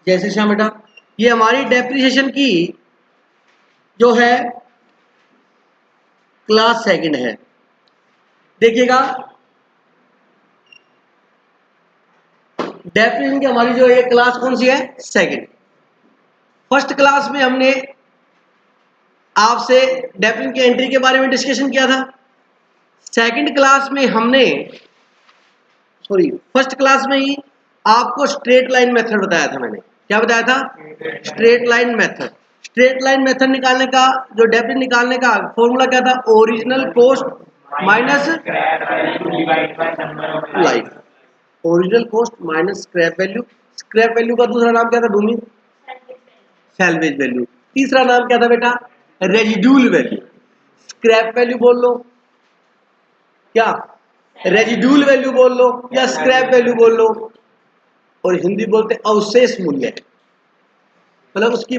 जैसे श्याम बेटा ये हमारी डेप्रिसिएशन की जो है क्लास सेकंड है। देखिएगा डेप्रिसिएशन की हमारी जो ये क्लास कौन सी है, सेकंड। फर्स्ट क्लास में हमने आपसे डेप्रिसिएशन की एंट्री के बारे में डिस्कशन किया था। सेकंड क्लास में हमने फर्स्ट क्लास में ही आपको स्ट्रेट लाइन मेथड बताया था। मैंने क्या बताया था, straight line method. Straight line method निकालने का जो डेप्रिसिएशन निकालने का फॉर्मूला क्या था, original cost minus life. Original cost minus scrap value. Scrap value का दूसरा नाम क्या था भूमि, सैल्वेज वैल्यू। तीसरा नाम क्या था बेटा, रेजिड्यूल वैल्यू। स्क्रैप वैल्यू बोल लो, क्या रेजिड्यूल वैल्यू बोल लो, या स्क्रैप वैल्यू बोल लो, और हिंदी बोलते अवशेष मूल्य, मतलब उसकी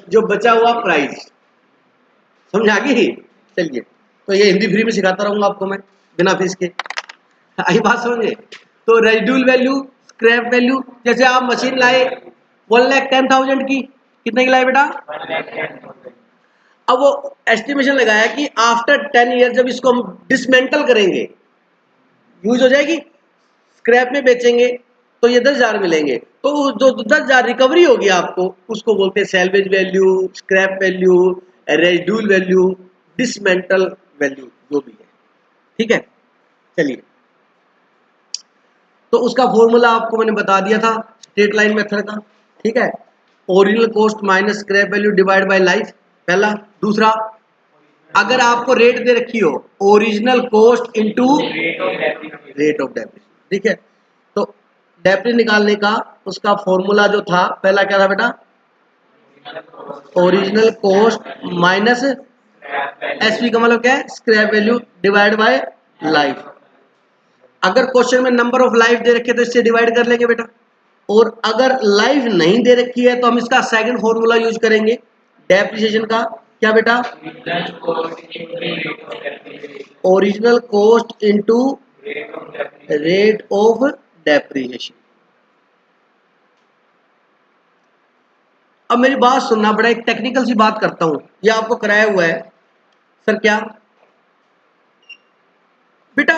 जो बचा हुआ प्राइस। समझ आ गई? चलिए, तो ये हिंदी फ्री में सिखाता रहूंगा आपको मैं बिना फीस के। आई बात समझे? तो रेजिड्यूल वैल्यू, स्क्रैप वैल्यू। जैसे आप मशीन लाए 1,10,000 की, कितने की लाए बेटा, अब वो एस्टिमेशन लगाया कि आफ्टर 10 ईयर जब इसको हम डिसमेंटल करेंगे, यूज हो जाएगी, स्क्रैप में बेचेंगे तो ये 10,000 मिलेंगे। तो जो 10,000 रिकवरी होगी आपको, उसको बोलते हैं salvage value, scrap value, residual value, dismantle value, जो भी है। ठीक है, चलिए, तो उसका फॉर्मूला आपको मैंने बता दिया था स्ट्रेट लाइन मेथड का। ठीक है, original cost minus scrap value divide by life, पहला। दूसरा, अगर आपको रेट दे रखी हो, original cost into rate of depreciation. ठीक है, तो डेप्रिसिएशन निकालने का उसका फॉर्मूला जो था, पहला क्या था बेटा, ओरिजिनल कॉस्ट माइनस एसपी का मतलब क्या है, scrap value divide by life. अगर क्वेश्चन में नंबर ऑफ लाइफ दे रखे तो इससे डिवाइड कर लेंगे बेटा, और अगर लाइफ नहीं दे रखी है तो हम इसका सेकंड फॉर्मूला यूज करेंगे डेप्रिसिएशन का। क्या बेटा, original cost into rate of depreciation. अब मेरी बात सुनना, बड़ा एक टेक्निकल सी बात करता हूं, ये आपको कराया हुआ है सर। क्या बेटा,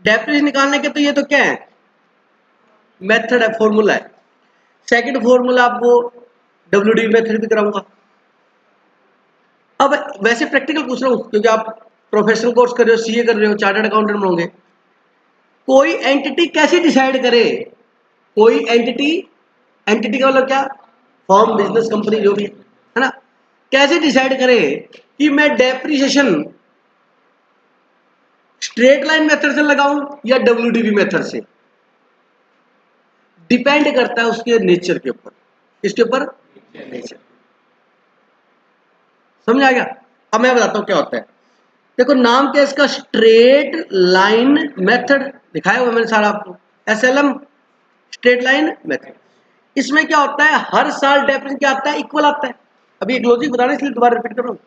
डेप्रिसिएशन निकालने के तो ये तो क्या है, मेथड है, फॉर्मूला है। सेकंड फॉर्मूला आपको डब्ल्यूडी मेथड भी कराऊंगा। अब वैसे प्रैक्टिकल पूछ रहा हूं क्योंकि आप प्रोफेशनल कोर्स कर रहे हो, सीए कर रहे हो, चार्टर्ड अकाउंटेंट बनोगे। कोई एंटिटी कैसे डिसाइड करे, कोई एंटिटी, एंटिटी का मतलब क्या, फॉर्म, बिजनेस, कंपनी, जो भी है ना, कैसे डिसाइड करे कि मैं डेप्रिसिएशन स्ट्रेट लाइन मेथड से लगाऊं या डब्ल्यूडीबी मेथड से? डिपेंड करता है उसके नेचर के ऊपर। किसके ऊपर, नेचर। समझ आ गया? अब मैं बताता हूं क्या होता है। देखो, नाम क्या इसका, स्ट्रेट लाइन मेथड दिखाया हुआ मैंने सारा आपको, एसएलएम, स्ट्रेट लाइन मेथड। इसमें क्या होता है, हर साल डेफिनेशन क्या आता है, इक्वल आता है। अभी एक लॉजिक बताना इसलिए दोबारा रिपीट कर रहा हूं।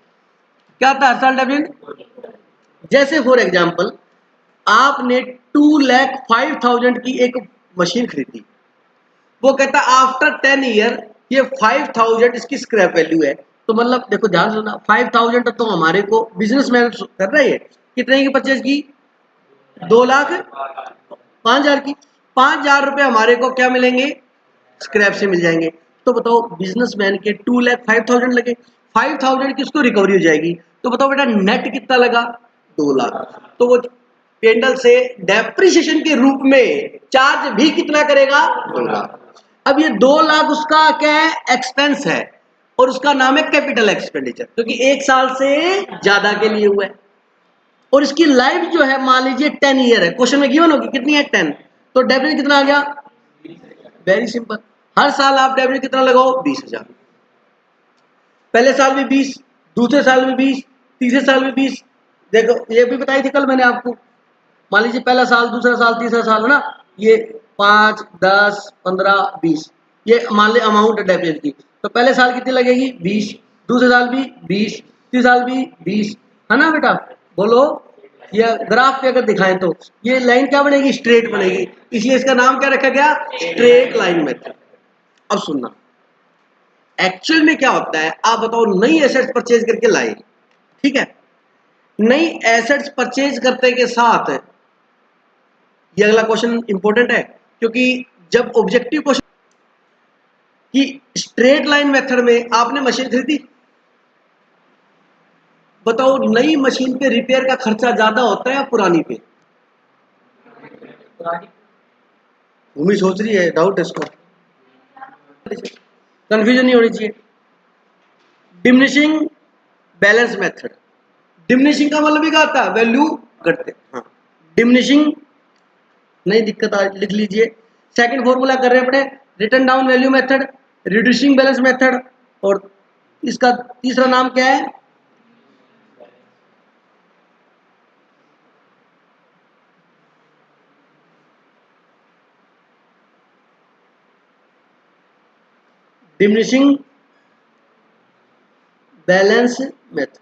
क्या आता है हर साल डेफिनेशन? जैसे फॉर एग्जांपल आपने 2,05,000 की एक मशीन खरीदी, वो कहता है आफ्टर 10 ईयर ये 5,000 इसकी स्क्रैप वैल्यू है। तो मतलब देखो ध्यान से सुना, 5,000 तो हमारे को बिजनेसमैन कर रहे हैं, कितने की परचेज की, 2,05,000 की। 5,000 रुपए हमारे को क्या मिलेंगे, स्क्रैप से मिल जाएंगे। तो बताओ बिजनेसमैन के 2,05,000 लगे, 5,000 की उसको रिकवरी हो जाएगी। तो बताओ बेटा नेट कितना लगा, 2,00,000। तो वो पेंडल से डेप्रिसिएशन के रूप में चार्ज भी कितना करेगा, 2,00,000। अब ये 2,00,000 उसका क्या है, एक्सपेंस है, और उसका नाम है कैपिटल एक्सपेंडिचर, क्योंकि एक साल से ज्यादा के लिए हुआ है। और इसकी लाइफ जो है मान लीजिए 10 ईयर है, क्वेश्चन में गिवन होगी कितनी है, 10। तो डेप्रिसिएशन कितना आ गया, वेरी सिंपल, हर साल आप डेप्रिसिएशन कितना लगाओ, 20,000। पहले साल में 20, दूसरे साल में 20, तीसरे साल में 20। देखो ये भी बताई थी कल मैंने आपको, मान लीजिए पहला साल, दूसरा साल, तीसरा साल, है ना, ये 5, 10, 15, 20, ये मान ले अमाउंट है डेप्रिसिएशन की। तो पहले साल कितनी लगेगी, 20, दूसरे साल भी 20, तीसरे साल भी 20, है ना बेटा, बोलो। ये ग्राफ पे अगर दिखाएं तो ये लाइन क्या बनेगी, स्ट्रेट बनेगी, इसलिए इसका नाम क्या रखा गया, स्ट्रेट लाइन मेथड। अब सुनना, एक्चुअल में क्या होता है आप बताओ, नई एसेट्स परचेज करके लाए, ठीक है, नई एसेट्स परचेज करते के साथ, ये अगला क्वेश्चन इंपॉर्टेंट है क्योंकि जब ऑब्जेक्टिव क्वेश्चन कि स्ट्रेट लाइन मेथड में आपने मशीन खरीदी, बताओ नई मशीन पे रिपेयर का खर्चा ज्यादा होता है या पुरानी पे? भूमि सोच रही है, डाउट है इसको, कंफ्यूजन नहीं होनी चाहिए। डिमिनिशिंग बैलेंस मेथड, डिमिनिशिंग का मतलब क्या आता है, वैल्यू करते, हाँ, डिमिनिशिंग नहीं दिक्कत लिख लीजिए। सेकंड फॉर्मूला कर रहे हैं अपने, written down value method, reducing balance method, और इसका तीसरा नाम क्या है, diminishing balance method.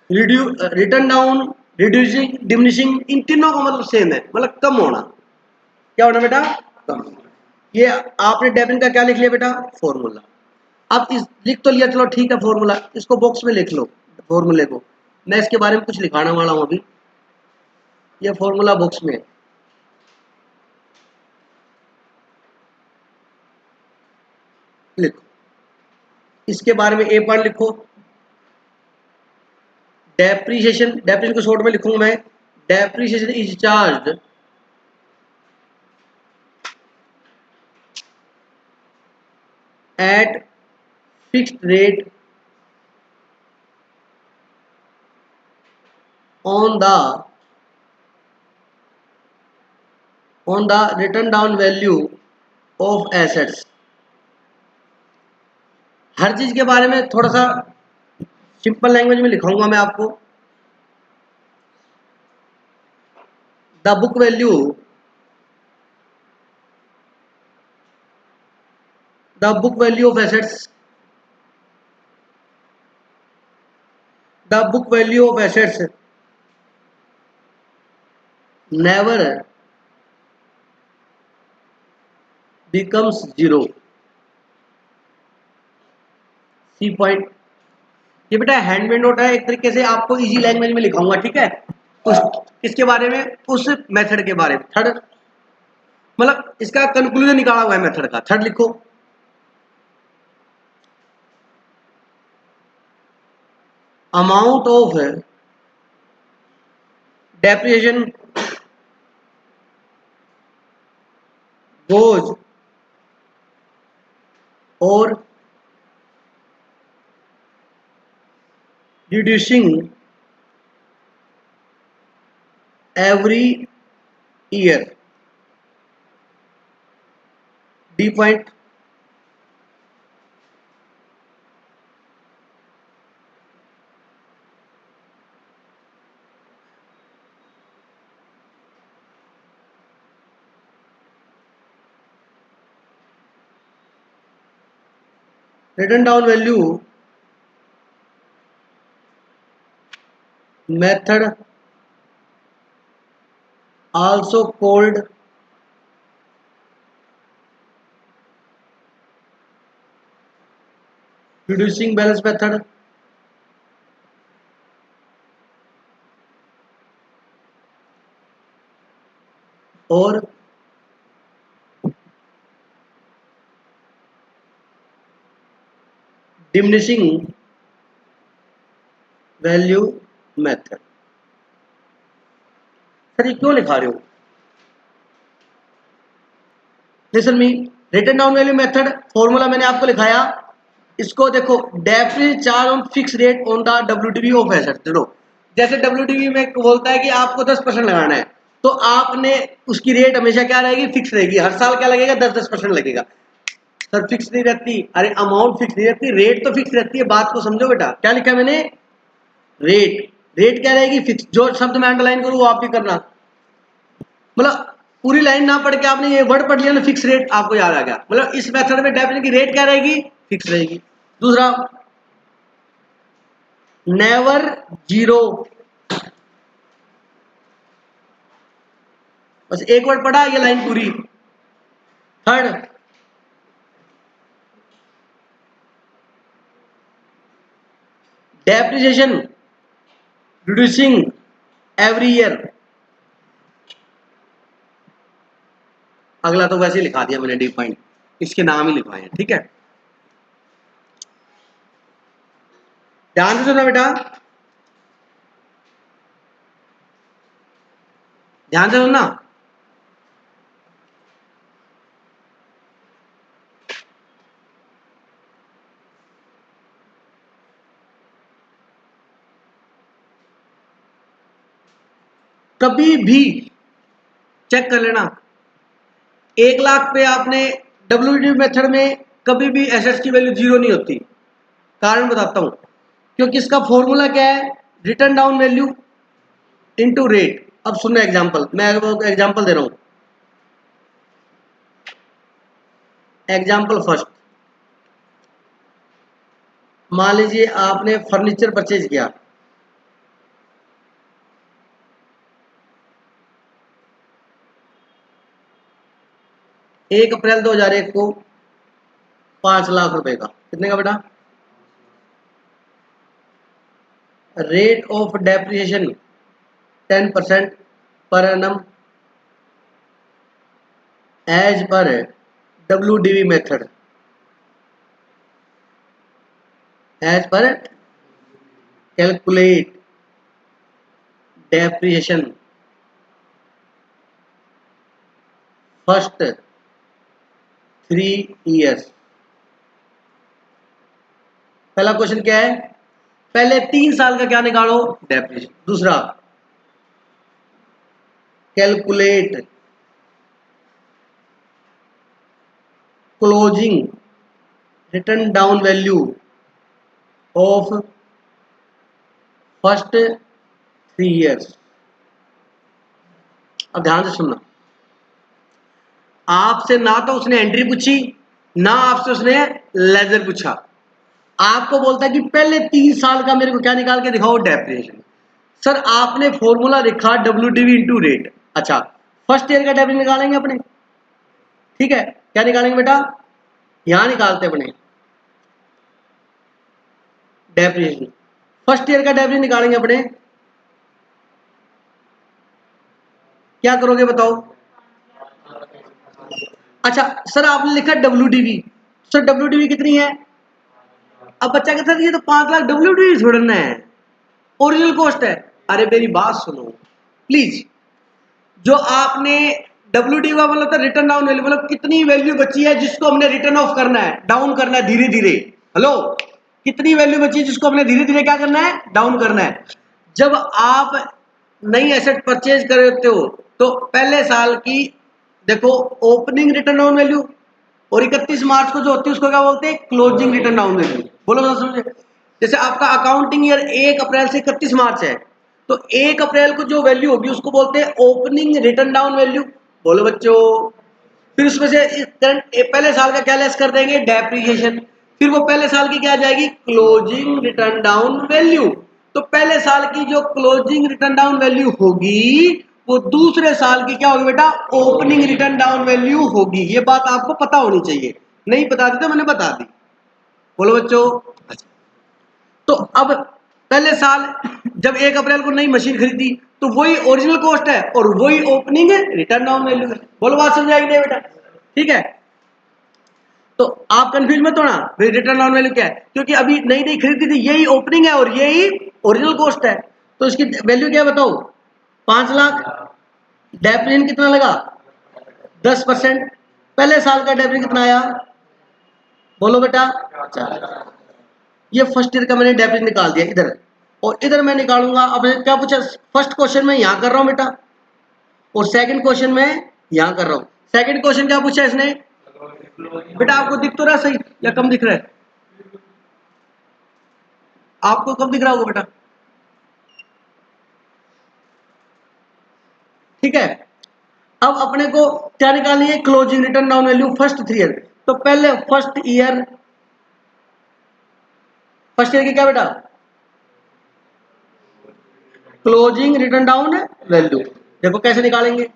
Written down, reducing, diminishing, इन तीनों का मतलब सेम है, मतलब कम होना। क्या होना बेटा, कम। ये आपने डेबिन का क्या लिख लिया बेटा, फॉर्मूला। अब इस लिख तो लिया, चलो ठीक है फॉर्मूला, इसको बॉक्स में लिख लो फॉर्मूले को, मैं इसके बारे में कुछ लिखाने वाला हूं अभी, ये फॉर्मूला बॉक्स में है। लिखो इसके बारे में, ए पॉइंट लिखो, डेप्रीशिएशन, डेप्रीशिएशन को शॉर्ट में लिखूंगा मैं, depreciation is charge at fixed rate on the written down value of assets। हर चीज के बारे में थोड़ा सा सिंपल लैंग्वेज में लिखाऊंगा मैं आपको। The book value, the book value of assets, the book value of assets never becomes zero. C point, ये बेटा हैंडमेड नोट है, एक तरीके से आपको इजी लैंग्वेज में लिखाऊंगा, ठीक है, उस किसके बारे में, उस मेथड के बारे में। थर्ड मतलब इसका कंक्लूजन निकाला हुआ है मेथड का, थर्ड लिखो, अमाउंट ऑफ डेप्रिसिएशन गोज और reducing every year। D point, written down value method also called reducing balance method और diminishing value method। सर ये क्यों लिखा रहे हो, listen me, written down value method formula मैंने आपको लिखाया, इसको देखो, definite charge on fix rate on the WDV of asset. देखो जैसे डब्ल्यूटीवी में बोलता है कि आपको 10% लगाना है, तो आपने उसकी रेट हमेशा क्या रहेगी, फिक्स रहेगी, हर साल क्या लगेगा, 10-10% लगेगा। सर फिक्स नहीं रहती, अरे अमाउंट फिक्स नहीं रहती, रेट तो फिक्स रहती है, बात को समझो बेटा, क्या लिखा है मैंने, रेट, रेट क्या रहेगी, फिक्स। जो शब्द मैं अंडरलाइन करूँ वो आप भी करना, मतलब पूरी लाइन ना पढ़ के आपने ये वर्ड पढ़ लिया ना, फिक्स रेट आपको याद आ गया, मतलब इस मेथड में डेफिनेट की रेट क्या रहेगी, फिक्स रहेगी। दूसरा, नेवर जीरो, बस एक वर्ड पढ़ा, ये लाइन पूरी। Third, depreciation reducing every year. अगला तो वैसे ही लिखा दिया मैंने डिफाइन, इसके नाम ही लिखवाए हैं, ठीक है। ध्यान से सुनना बेटा, ध्यान से सुनना। कभी भी चेक कर लेना, 1,00,000 पे आपने डब्ल्यूडी मेथड में कभी भी एसेट्स की वैल्यू जीरो नहीं होती। कारण बताता हूं, क्योंकि इसका फॉर्मूला क्या है, return down value into rate. अब सुनना एग्जांपल, मैं एग्जांपल दे रहा हूं। एग्जांपल फर्स्ट, मान लीजिए आपने फर्नीचर परचेज किया, एक अप्रैल 2001 को 5,00,000 रुपए का। कितने का बेटा? Rate of depreciation 10% per annum as per WDV method, as per calculate depreciation first 3 years. पहला क्वेश्चन क्या है, पहले 3 साल का क्या निकालो, डेप्रिसिएशन। दूसरा, calculate closing return down value of first 3 years. अब ध्यान से सुनना, आपसे ना तो उसने एंट्री पूछी, ना आपसे उसने लेजर पूछा। आपको बोलता है कि पहले 3 साल का मेरे को क्या निकाल के दिखाओ, डेप्रिसिएशन। सर आपने फॉर्मूला लिखा WDV इंटू रेट। अच्छा, फर्स्ट ईयर का डेप्रिसिएशन निकालेंगे अपने, ठीक है। क्या निकालेंगे बेटा, यहां निकालते अपने डेप्रिसिएशन, फर्स्ट ईयर का डेप्रिसिएशन निकालेंगे अपने। क्या करोगे बताओ? अच्छा सर आपने लिखा WDV, सर WDV कितनी है? अब बच्चा कहता है ये तो 5,00,000 WDV छोड़ना है, ओरिजिनल कॉस्ट है। अरे मेरी बात सुनो प्लीज, जो आपने WDV का मतलब था रिटर्न डाउन वैल्यू, मतलब कितनी वैल्यू बची है जिसको हमने रिटर्न ऑफ करना है, डाउन करना है धीरे धीरे। हेलो, कितनी वैल्यू बची है जिसको हमने धीरे धीरे क्या करना है, डाउन करना है। जब आप नई एसेट परचेज करते हो तो पहले साल की देखो ओपनिंग रिटर्न डाउन वैल्यू, और 31 मार्च को जो होती है उसको क्या बोलते हैं, क्लोजिंग रिटर्न डाउन वैल्यू। बोलो ना समझे, जैसे आपका अकाउंटिंग ईयर 1 अप्रैल से 31 मार्च है, तो 1 अप्रैल को जो वैल्यू होगी उसको बोलते हैं ओपनिंग रिटर्न डाउन वैल्यू। बोलो बच्चों, फिर उसमें से पहले साल का क्या लेस कर देंगे, डेप्रिसिएशन। फिर वो पहले साल की क्या आ जाएगी, क्लोजिंग रिटर्न डाउन वैल्यू। तो पहले साल की जो क्लोजिंग रिटर्न डाउन वैल्यू होगी वो दूसरे साल की क्या होगी बेटा, ओपनिंग रिटर्न डाउन वैल्यू होगी। ये बात आपको पता होनी चाहिए, नहीं पता थी तो मैंने बता दी। बोलो बच्चों। अच्छा, तो अब पहले साल जब 1 अप्रैल को नई मशीन खरीदी तो वही ओरिजिनल कॉस्ट है और वही ओपनिंग रिटर्न डाउन वैल्यू है। बोलो बात समझ आएगी बेटा, ठीक है। तो आप कंफ्यूज मत होना भाई रिटर्न डाउन वैल्यू क्या है, क्योंकि अभी नई नई खरीदी थी, यही ओपनिंग है और यही ओरिजिनल कॉस्ट है। तो इसकी वैल्यू क्या है बताओ, 5,00,000। डेप्रिसिएशन कितना लगा, 10%। पहले साल का डेप्रिसिएशन कितना आया, बोलो बेटा, 4,000। ये फर्स्ट ईयर का मैंने डेप्रिसिएशन निकाल दिया इधर, और इधर मैं निकालूंगा। अब क्या पूछा, फर्स्ट क्वेश्चन में यहां कर रहा हूं बेटा, और सेकंड क्वेश्चन में यहां कर रहा हूं। सेकंड क्वेश्चन क्या पूछा इसने बेटा, आपको दिख तो रहा सही या कम दिख रहा है? आपको कब दिख रहा होगा बेटा, ठीक है। अब अपने को क्या निकालनी है, closing return down value first 3 year. तो पहले फर्स्ट ईयर की क्या बेटा, क्लोजिंग रिटर्न डाउन वैल्यू। देखो कैसे निकालेंगे,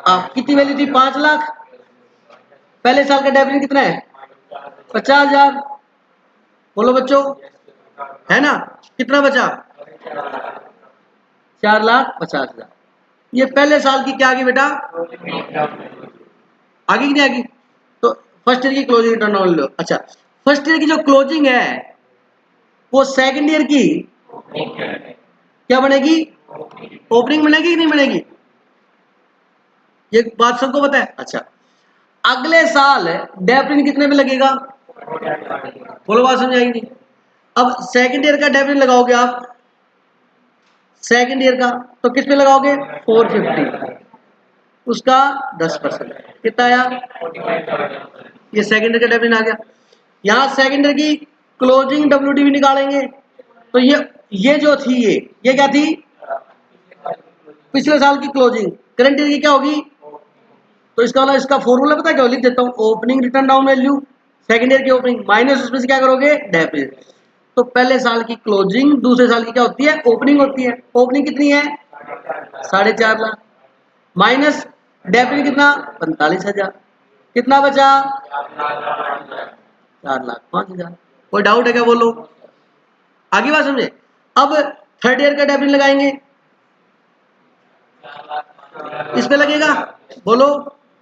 आप कितनी वैल्यू थी, 5,00,000। पहले साल का डेप्रिसिएशन कितना है, 50,000। बोलो बच्चों, है ना, कितना बचा 4,50,000। ये पहले साल की क्या आ गई बेटा, आगे की नहीं आगी। तो फर्स्ट ईयर की क्लोजिंग रिटर्न ऑन लो। अच्छा, फर्स्ट ईयर की जो क्लोजिंग है वो सेकंड ईयर की क्या बनेगी, ओपनिंग बनेगी कि नहीं बनेगी, ये बात सबको पता है। अच्छा, अगले साल डेप्रिन कितने में लगेगा, बोलो बात समझ आएगी नहीं। अब सेकंड ईयर का डेप्रिन लगाओगे आप, सेकंड ईयर का तो किस पे लगाओगे 450, उसका 10% कितना आया, ये सेकंड ईयर का डेप्रिन आ गया। यहां सेकंड ईयर की क्लोजिंग डब्ल्यूडी भी निकालेंगे, तो ये जो थी ये क्या थी, पिछले साल की क्लोजिंग, करंट ईयर की क्या होगी। तो इसका वाला इसका फॉर्मूला पता है क्या, लिख देता हूं, opening return down value second year की ओपनिंग माइनस उसमें से क्या करोगे डेप्रिन। तो पहले साल की क्लोजिंग दूसरे साल की क्या होती है, ओपनिंग होती है। ओपनिंग कितनी है 4.5 लाख, माइनस डेप्रिन कितना 45,000, कितना बचा 4,05,000। कोई डाउट है क्या, बोलो आगे बात समझे। अब थर्ड ईयर का डेप्रिन लगाएंगे, इस पे लगेगा, बोलो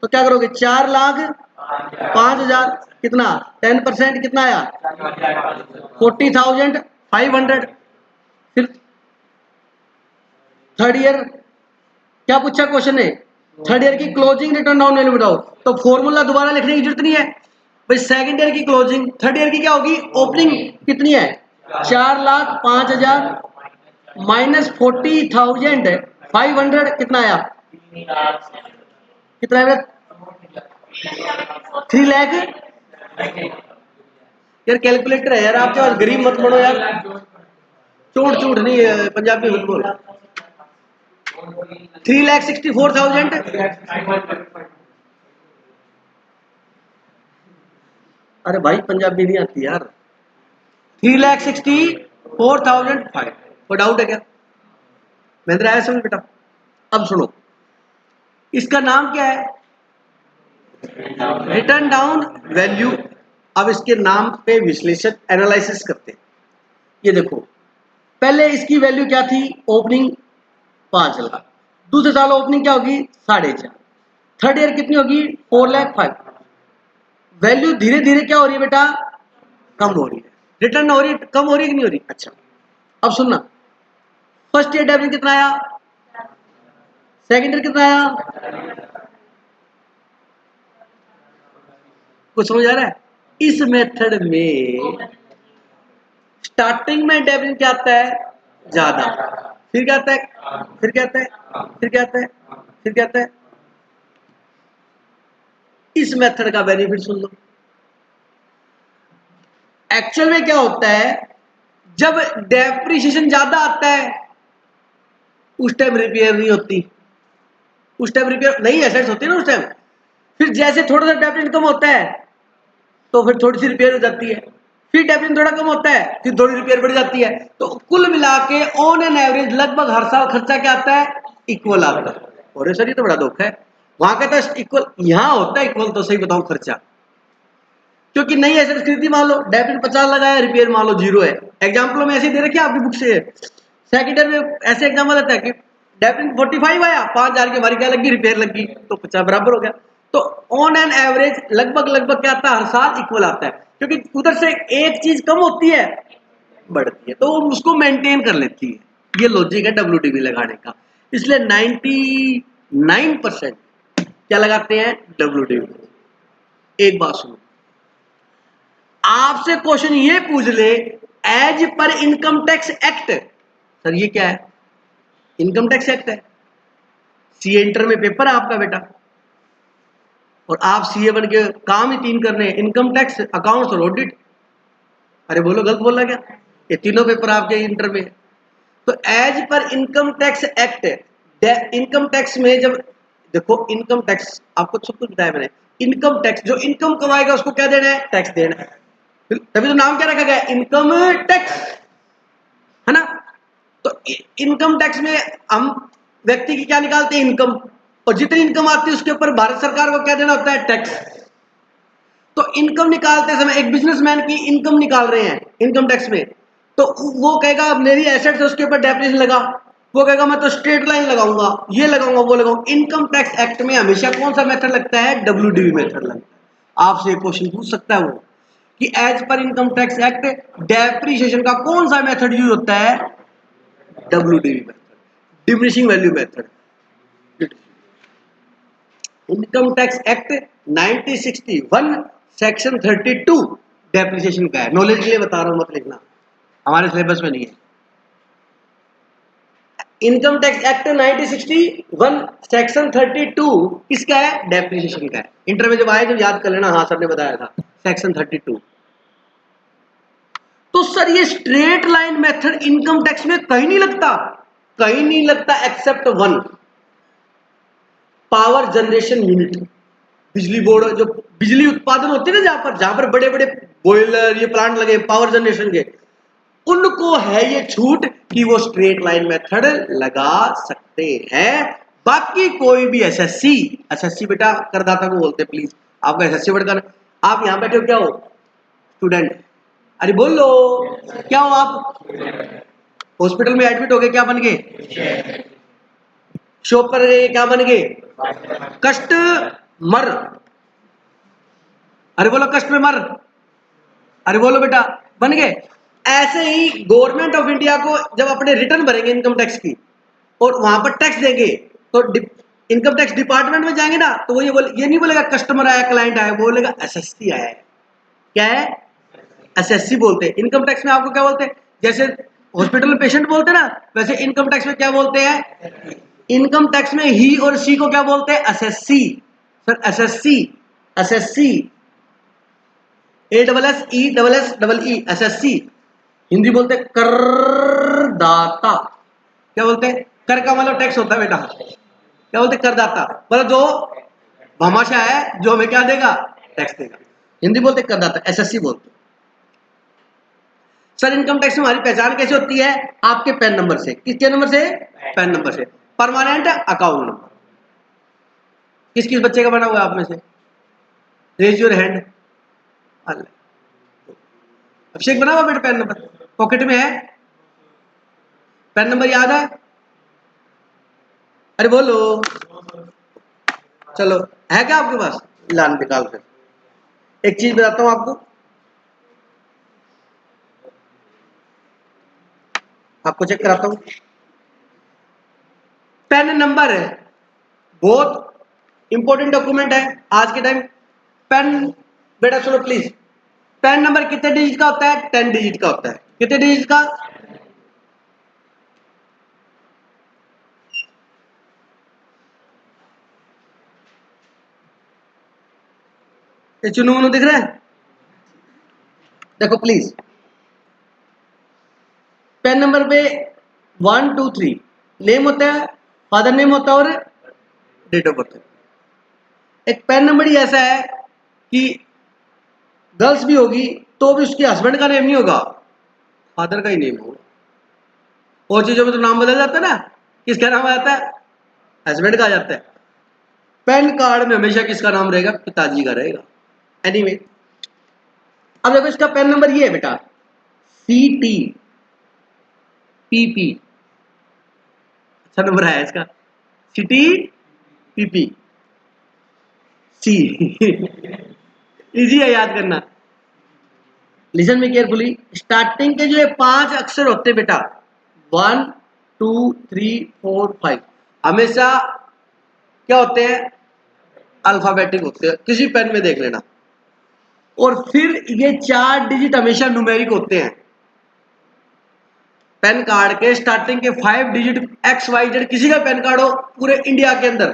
तो क्या करोगे 4,05,000, कितना 10% कितना आया 40,500। फिर थर्ड ईयर क्या पूछा क्वेश्चन ने, थर्ड ईयर की क्लोजिंग रिटर्न डाउन वैल्यू बताओ। तो फॉर्मूला दोबारा लिखने की जरूरत नहीं है भाई, सेकंड ईयर की क्लोजिंग थर्ड ईयर की क्या होगी ओपनिंग कितनी है 4,05,000 माइनस 40,500 कितना आया, कितना है 3 लाख। यार कैलकुलेटर है यार आपके पास, गरीब मत बनो यार, चूट चूट नहीं है, पंजाबी मत बोल। 3,64,000, अरे भाई पंजाबी नहीं आती यार, 3,64,500। कोई डाउट है क्या, महेंद्र आया समझ बेटा। अब सुनो, इसका नाम क्या है, रिटर्न डाउन वैल्यू। अब इसके नाम पे विश्लेषण एनालिसिस करते हैं। ये देखो, पहले इसकी वैल्यू क्या थी ओपनिंग 5 लाख, दूसरे साल ओपनिंग क्या होगी 4.5, थर्ड ईयर कितनी होगी 4,05,000। वैल्यू धीरे धीरे क्या हो रही है बेटा, कम हो रही है, रिटर्न हो रही है, कम हो रही है कि नहीं हो रही। अच्छा, अब सुनना, फर्स्ट ईयर डेबिट कितना आया, सेकंड ईयर कितना आया, कुछ समझ आ रहा है। इस मेथड में स्टार्टिंग में डेबिट क्या आता है ज्यादा, फिर क्या आता है, फिर क्या आता है, फिर क्या आता है, फिर क्या आता है। इस मेथड का बेनिफिट सुन लो। एक्चुअल में क्या होता है, जब डेप्रिसिएशन ज्यादा आता है उस टाइम रिपेयर नहीं होती, उस टाइम रिपेयर नई एसेट्स होती है ना उस टाइम। फिर जैसे थोड़ा सा डेप्रिसिएशन कम होता है तो फिर थोड़ी सी रिपेयर हो जाती है, फिर डेप्रिसिएशन थोड़ा कम होता है फिर थोड़ी रिपेयर बढ़ जाती है। तो कुल मिला के ऑन एन एवरेज लगभग हर साल खर्चा क्या आता है, इक्वल आता है। और सर ये तो बड़ा दुख है, वहां का तो इक्वल, यहां होता है इक्वल। तो सही बताऊं खर्चा, क्योंकि नई एसेट खरीदी, मान लो डेबिट 50 लगाया, रिपेयर मान लो 0 है। एग्जाम्पल में ऐसे दे रखे आपकी बुक से, सेकंड ईयर में ऐसे एग्जाम्पल आता है कि डेबिट 45 आया, 5,000 की हमारी क्या लगी, रिपेयर लगी, तो 50 बराबर हो गया। तो ऑन एन एवरेज लगभग लगभग क्या आता है, हर साल इक्वल आता है, क्योंकि उधर से एक चीज कम होती है बढ़ती है तो वो उसको मेंटेन कर लेती है। ये लॉजिक है डब्ल्यूटीबी लगाने का। इसलिए 99% क्या लगाते हैं डब्ल्यूटीबी। एक बात सुनो, आपसे क्वेश्चन ये पूछ ले, as per income tax act, sir ये क्या है, इनकम टैक्स एक्ट है, सीए इंटर में पेपर है आपका बेटा, और आप सीए बन के काम ही 3 कर रहे हैं, इनकम टैक्स, अकाउंट्स और ऑडिट। अरे बोलो गलत बोला क्या, ये तीनों पेपर आपके इंटर में। तो as per income tax act, income tax में जब देखो, इनकम टैक्स आपको सब कुछ बताया मैंने, इनकम टैक्स जो इनकम कमाएगा उसको क्या देना है, टैक्स देना है। तभी तो नाम क्या रखा गया, इनकम टैक्स, है ना। तो इनकम टैक्स में हम व्यक्ति की क्या निकालते हैं, इनकम, और जितनी इनकम आती है उसके ऊपर भारत सरकार को क्या देना होता है, टैक्स। तो इनकम निकालते समय एक बिजनेसमैन की इनकम निकाल रहे हैं इनकम टैक्स में, तो वो कहेगा मेरी एसेट है उसके ऊपर डेप्रिसिएशन लगा, वो कहेगा मैं तो स्ट्रेट लाइन लगाऊंगा, ये लगाऊंगा, वो लगाऊंगा। इनकम टैक्स एक्ट में हमेशा कौन सा मेथड लगता है? WDV मेथड लगता है। आपसे एक क्वेश्चन पूछ सकता है वो कि as per income tax act depreciation का कौन सा मेथड यूज होता है? WDV method, diminishing value method. Income tax act 1961 section 32 depreciation का है। नॉलेज के लिए बता रहा हूं, मत लिखना, हमारे सिलेबस में नहीं है। इनकम टैक्स एक्ट 1961 सेक्शन 32 किसका है? डेप्रिसिएशन का है। इंटर में जब आए जब याद कर लेना, हाँ सर ने बताया था सेक्शन 32। तो सर ये straight line method income tax में कहीं नहीं लगता, कहीं नहीं लगता except one, power generation unit. बिजली बोर्ड जो बिजली उत्पादन होती है ना, जहां पर बड़े बड़े बॉयलर ये प्लांट लगे पावर जनरेशन के, उनको है ये छूट कि वो स्ट्रेट लाइन मेथड लगा सकते हैं। बाकी कोई भी एसएससी बेटा करदाता को बोलते हैं, प्लीज आपका एसएससी वर्ड का, आप यहां बैठे हो क्या हो? स्टूडेंट। अरे बोलो क्या हो आप? हॉस्पिटल में एडमिट हो गए, क्या बन गए? शॉप पर गए, क्या बन गए? कस्टमर। अरे बोलो कस्टमर, अरे बोलो बेटा, बन गए। ऐसे ही गवर्नमेंट ऑफ इंडिया को जब अपने रिटर्न भरेंगे इनकम टैक्स की और वहां पर टैक्स देंगे, तो इनकम टैक्स डिपार्टमेंट में जाएंगे ना, तो वो ये नहीं बोलेगा कस्टमर आया क्लाइंट आया, बोलेगा एसएससी आया है। क्या है? एसएससी बोलते हैं। इनकम टैक्स में आपको क्या बोलते हैं? जैसे हॉस्पिटल में पेशेंट बोलते हैं ना, वैसे इनकम टैक्स में क्या बोलते हैं? इनकम टैक्स में ही और सी को क्या बोलते हैं? SSC. Sir SSC, SSC, ASSESSEE SSC. Hindi बोलते करदाता। क्या बोलते हैं? कर का मतलब टैक्स होता है बेटा। क्या बोलते? करदाता, मतलब जो भामाशाह है, जो हमें क्या देगा? टैक्स देगा। हिंदी बोलते करदाता, एसएससी बोलते। सर इनकम टैक्स में हमारी पहचान कैसे होती है? आपके पैन नंबर से। किसके नंबर से? पैन नंबर से। Permanent account number. किस किस बच्चे का बना हुआ है आप में से? Raise your hand. अभिषेक बना हुआ बेटा पैन नंबर? पॉकेट में है? पैन नंबर याद है? अरे बोलो, चलो है क्या आपके पास? लान निकाल कर एक चीज बताता हूं आपको, आपको चेक कराता हूं। पैन नंबर है बहुत इंपॉर्टेंट डॉक्यूमेंट है आज के टाइम। पैन बेटा सुनो प्लीज, पैन नंबर कितने डिजिट का होता है? 10 डिजिट का होता है। कितने डिजिट का? ये चुनू मुनू दिख रहा है? देखो प्लीज, पैन नंबर पे 1 2 3 नेम होता है, फादर नेम होता है और डेट ऑफ बर्थ। एक पैन नंबर ही ऐसा है कि गर्ल्स भी होगी तो भी उसके हस्बैंड का नेम नहीं होगा, फादर का ही नेम होगा। और चीजों में तो नाम बदल जाता है ना, किसका नाम आ जाता है? हस्बैंड का आ जाता है। पैन कार्ड में हमेशा किसका नाम रहेगा? पिताजी का रहेगा। एनीवे, अब देखो इसका पैन नंबर ये है बेटा, CTPP। अच्छा नंबर है इसका, CTPP C। इजी है याद करना। लिसन में केयरफुली, स्टार्टिंग के जो ये 5 अक्षर होते हैं बेटा, 1 2 3 4 5, हमेशा क्या होते हैं? अल्फाबेटिक होते हैं, किसी पेन में देख लेना। और फिर ये 4 डिजिट हमेशा न्यूमेरिक होते हैं। पैन कार्ड के स्टार्टिंग के 5 डिजिट XYZ, किसी का पैन कार्ड हो पूरे इंडिया के अंदर,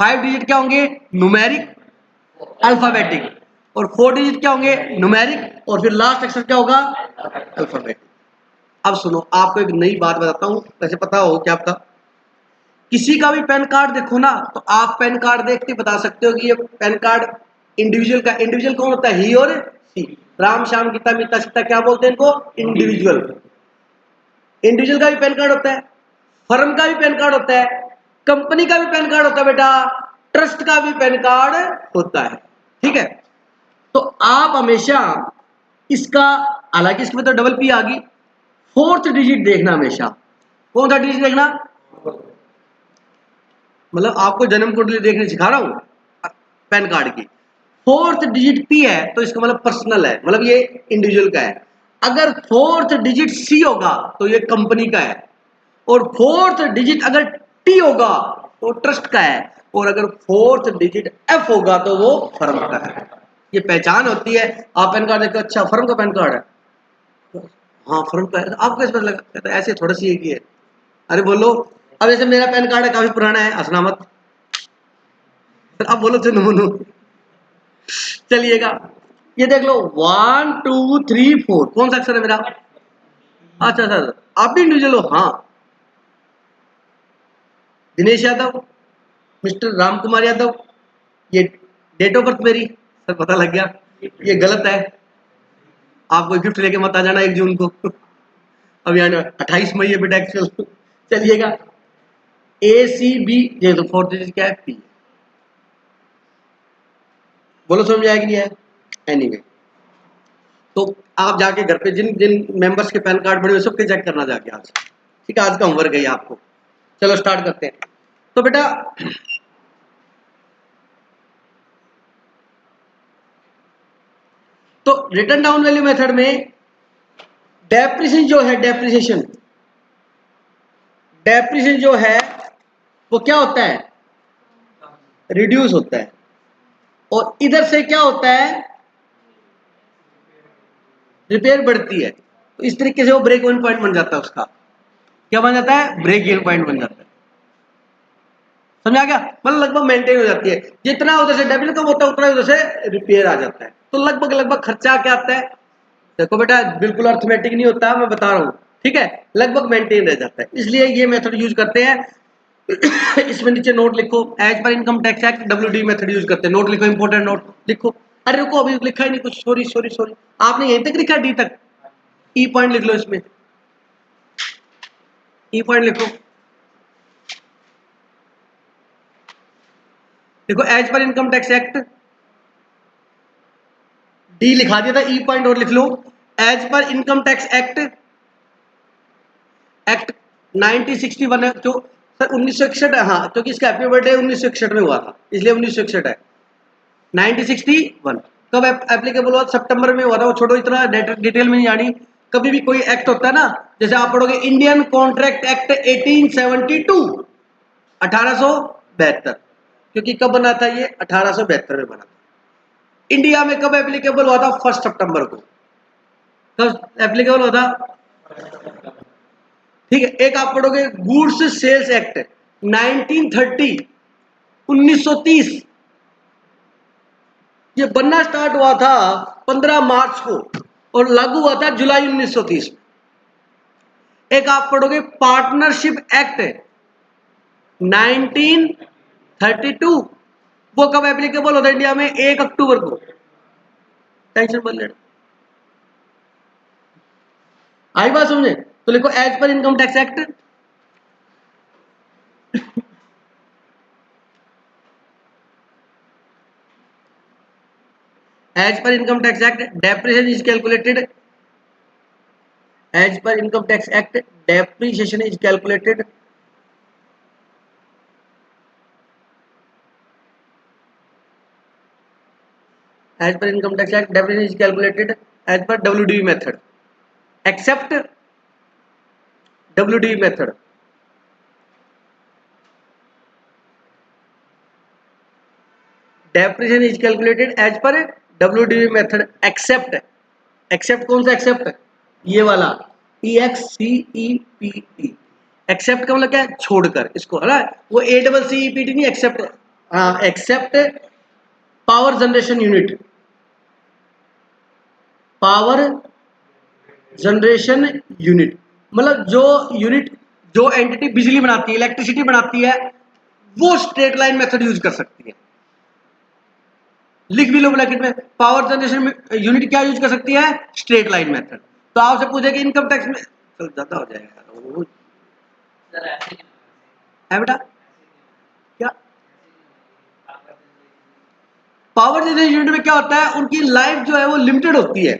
5 डिजिट क्या होंगे? Numeric, alphabetic. और 4 डिजिट क्या होंगे? न्यूमेरिक। और फिर लास्ट अक्षर क्या होगा? अल्फाबेटिक। अब सुनो, आपको एक नई बात बताता हूं, वैसे पता हो क्या आपका? किसी का भी पैन कार्ड देखो ना, तो आप पैन कार्ड देख के बता सकते हो कि ये पैन कार्ड इंडिविजुअल का। इंडिविजुअल कौन होता है? ही और सी। राम श्याम गीता मीता सीता क्या बोलते हैं इनको? इंडिविजुअल। इंडिविजुअल का भी पैन कार्ड होता है, फर्म का भी पैन कार्ड होता है, कंपनी का भी पैन कार्ड होता है बेटा, ट्रस्ट का भी पैन कार्ड होता है। ठीक है, तो आप हमेशा इसका, हालांकि इसके में तो डबल पी आ गई, फोर्थ डिजिट देखना हमेशा। कौन सा डिजिट देखना? मतलब आपको जन्म कुंडली देखने सिखा रहा हूं पैन कार्ड की। फोर्थ डिजिट पी है तो इसका मतलब पर्सनल है, मतलब ये इंडिविजुअल का है। अगर फोर्थ डिजिट सी होगा तो ये कंपनी का है, और फोर्थ डिजिट अगर टी होगा तो ट्रस्ट का है, और अगर फोर्थ डिजिट एफ होगा तो वो फर्म का है। ये पहचान होती है। आप पैन कार्ड देखते हो, अच्छा फर्म का पैन कार्ड है, हाँ फर्म का है, तो आपको कैसे पता लगा? कहता है, ऐसे थोड़ा सी एक ही है। अरे बोलो, अब जैसे मेरा पैन कार्ड है काफी पुराना है, हंसना मत, अब बोलो चुन मुनु, चलिएगा। ये देख लो 1 2 3 4, कौन सा अक्षर है मेरा? अच्छा सर, आप भी इंडिविजुअल हो? हाँ, दिनेश यादव, मिस्टर राम कुमार यादव। ये डेट ऑफ बर्थ मेरी, सर पता लग गया, ये गलत है। आप कोई गिफ्ट लेके मत आ जाना 1 जून को। अब यहाँ 28 मई है बेटा एक्चुअल। चलिएगा, ए सी बी, ये तो फोर्थ डिजिट क्या है? पी। बोलो समझ आया कि नहीं है? एनीवे, तो आप जाके घर पे जिन जिन मेंबर्स के पैन कार्ड पड़े हुए सबके चेक करना जाके आज। ठीक है, आज का होमवर्क है आपको। चलो स्टार्ट करते हैं। तो बेटा तो रिटर्न डाउन वैल्यू मेथड में डेप्रिसिएशन जो है, डेप्रिसिएशन जो है वो क्या होता है? रिड्यूस होता है। और इधर से क्या होता है? रिपेयर बढ़ती है। तो इस तरीके से वो ब्रेक इवन पॉइंट बन जाता है उसका। क्या बन जाता है? ब्रेक इवन पॉइंट बन जाता है। समझ आ गया? मतलब लगभग मेंटेन हो जाती है। जितना उधर से डेबिट कम होता है उतना उधर से रिपेयर आ जाता है। तो लगभग लगभग खर्चा क्या आता है? देखो बेटा, बिल्कुल अर्थमेटिक नहीं होता, मैं बता रहा हूँ। ठीक है, लगभग मेंटेन रह जाता है, इसलिए ये मेथड यूज करते हैं। इसमें नीचे नोट लिखो, as per income tax act WDV method use करते हैं। नोट लिखो, इंपोर्टेंट नोट लिखो। अरे रुको, अभी लिखा ही नहीं कुछ, सॉरी सॉरी सॉरी, आपने यहीं तक लिखा, डी तक। ई पॉइंट लिख लो, इसमें ई पॉइंट लिखो। देखो, as per income tax act, D लिखा दिया था, ई पॉइंट और लिख लो। As per income tax act, act 1961 है जो सर 1961 है, हाँ, क्योंकि इसका हैप्पी बर्थडे 1961 में हुआ था, इसलिए 1961 है। 1961 कब एप्लीकेबल हुआ? सितंबर में हुआ था। वो छोड़ो, इतना डिटेल में नहीं जानी। कभी भी कोई एक्ट होता है ना, जैसे आप पढ़ोगे इंडियन कॉन्ट्रैक्ट एक्ट 1872, 1872, क्योंकि कब बना था ये? 1872 में बना था। इंडिया में कब एप्लीकेबल हुआ था? 1 सितंबर को। कब एप्लीकेबल हुआ था? ठीक है। एक आप पढ़ोगे गुड्स सेल्स एक्ट 1930, 1930, ये बनना स्टार्ट हुआ था 15 मार्च को और लागू हुआ था जुलाई 1930 में। एक आप पढ़ोगे पार्टनरशिप एक्ट 1932, वो कब एप्लीकेबल होता है इंडिया में? 1 अक्टूबर को। टेंशन मत लेना, आई बात समझे? तो लिखो, as per income tax act, as per income tax act depreciation is calculated, as per income tax act depreciation is calculated as per income tax act, depreciation is calculated as per WDV method, except WDV method. Depreciation is calculated as per WDV method, except कौन सा accept? ये वाला EXCEPT। Accept का मतलब क्या है? छोड़कर, इसको है ना, वो ACCEPT नहीं, एक्सेप्ट। हाँ, accept power generation unit, power generation unit, मतलब जो यूनिट, जो एंटिटी बिजली बनाती है, इलेक्ट्रिसिटी बनाती है, वो स्ट्रेट लाइन मेथड यूज कर सकती है। लिख भी लो ब्रैकेट में, पावर जनरेशन यूनिट क्या यूज कर सकती है? Straight line method. तो आपसे पूछे कि इनकम टैक्स में, चल ज्यादा हो जाएगा है बेटा, क्या पावर जनरेशन यूनिट में क्या होता है? उनकी लाइफ जो है वो लिमिटेड होती है।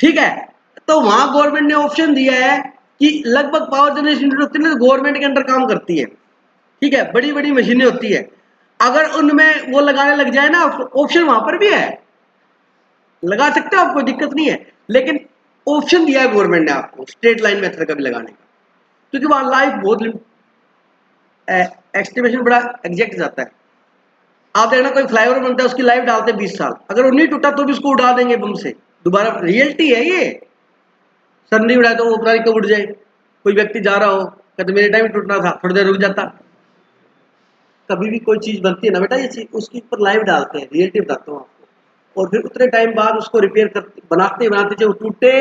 ठीक है, तो वहां गवर्नमेंट ने ऑप्शन दिया है कि लगभग पावर जनरेशन यूनिट होती है गवर्नमेंट के अंडर काम करती है, ठीक है, बड़ी बड़ी मशीनें होती है, अगर उनमें वो लगाने लग जाए ना, ऑप्शन वहां पर भी है, लगा सकते हो आप, कोई दिक्कत नहीं है, लेकिन ऑप्शन दिया है गवर्नमेंट ने आपको स्ट्रेट लाइन मेथड का भी लगाने का, क्योंकि वहां लाइफ बहुत एस्टिमेशन बड़ा एग्जैक्ट जाता है। आप देखना कोई फ्लाईओवर बनता है उसकी लाइफ डालते हैं 20 साल, अगर वो नहीं टूटा तो भी उसको उड़ा देंगे बम से दोबारा, रियलिटी है ये, सर नहीं उड़ाया तो वो पता नहीं कब उड़ जाए, कोई व्यक्ति जा रहा हो कहते मेरे टाइम टूटना था, थोड़ी देर रुक जाता। कभी भी कोई चीज बनती है ना बेटा, ये चीज उसके ऊपर लाइव डालते हैं, रियलिटी बताता हूँ आपको, और फिर उतने टाइम बाद उसको रिपेयर कर बनाते बनाते जो टूटे,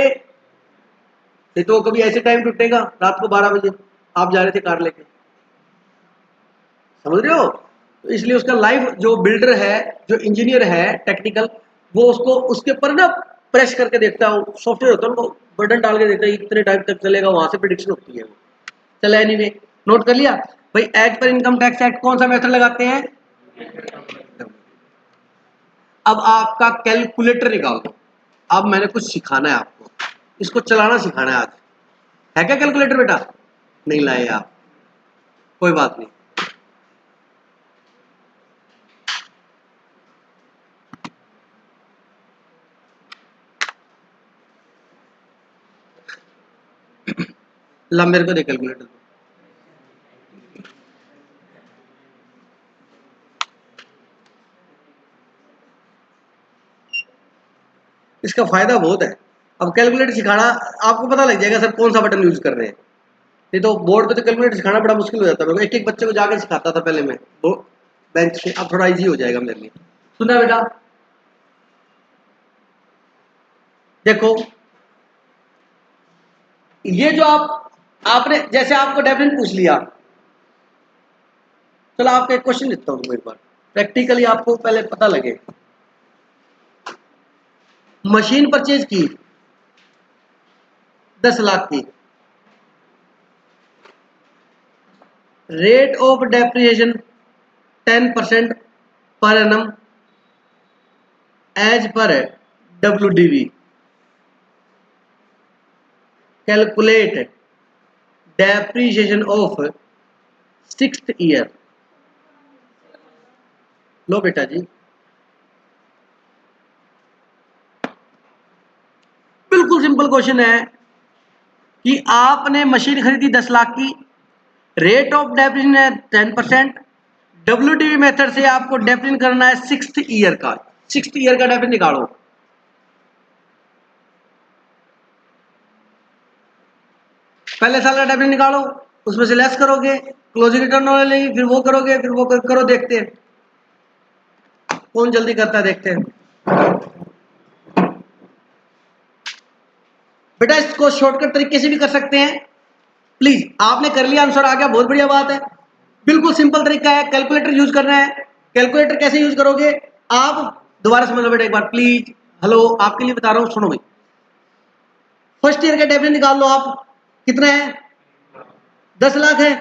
नहीं तो कभी ऐसे टाइम टूटेगा रात को 12 बजे आप जा रहे थे कार लेके, समझ रहे हो, तो इसलिए उसका लाइव जो बिल्डर है, जो इंजीनियर है टेक्निकल, वो उसको उसके ऊपर ना प्रेस करके देखता है, सॉफ्टवेयर होता है उनको बटन डाल के देखता है इतने टाइम तक चलेगा, वहां से प्रिडिक्शन होती है वो। चलो एनीवे, नोट कर लिया भाई, as per income tax act कौन सा मेथड लगाते हैं, अब आपका कैलकुलेटर निकाल दो, अब मैंने कुछ सिखाना है आपको, इसको चलाना सिखाना है आज, है क्या कैलकुलेटर बेटा, नहीं लाए आप, कोई बात नहीं, ला मेरे को दे कैलकुलेटर, इसका फायदा बहुत है। अब कैलकुलेटर सिखाना आपको पता लग जाएगा सर कौन सा बटन यूज कर रहे हैं, नहीं तो बोर्ड पे तो कैलकुलेटर सिखाना बड़ा मुश्किल हो जाता है, एक एक बच्चे को जाके सिखाता था पहले मैं वो बेंच पे, अब थोड़ा इजी हो जाएगा मेरे लिए। सुना बेटा, देखो ये जो आपने जैसे आपको डेफिनेशन पूछ लिया, चलो आपको एक क्वेश्चन देता हूँ एक बार, प्रैक्टिकली आपको पहले पता लगे, मशीन परचेज की 10 लाख की, rate of depreciation 10% per annum as per WDV, calculate depreciation of 6th year, लो बेटा जी, बिल्कुल सिंपल क्वेश्चन है कि आपने मशीन खरीदी 10 लाख की, रेट ऑफ डेप्रिसिएशन है 10%, WDV मेथड से आपको डेप्रिसिएशन करना है 6th ईयर का, 6th ईयर का डेप्रिसिएशन निकालो, पहले साल का डेप्रिसिएशन निकालो, उसमें से लेस करोगे, क्लोजिंग रिटर्न वाले लेंगे, फिर वो करोगे, फिर वो करो, देखते हैं कौन जल्दी करता है, देखते हैं बेटा, इसको शॉर्टकट तरीके से भी कर सकते हैं, प्लीज आपने कर लिया, आंसर आ गया, बहुत बढ़िया बात है, बिल्कुल सिंपल तरीका है, कैलकुलेटर यूज करना है, कैलकुलेटर कैसे यूज करोगे आप, दोबारा समझ लो बेटा एक बार प्लीज, हेलो आपके लिए बता रहा हूं, सुनो भाई, फर्स्ट ईयर का डेफिनेट निकाल लो आप, कितना है 10 लाख है,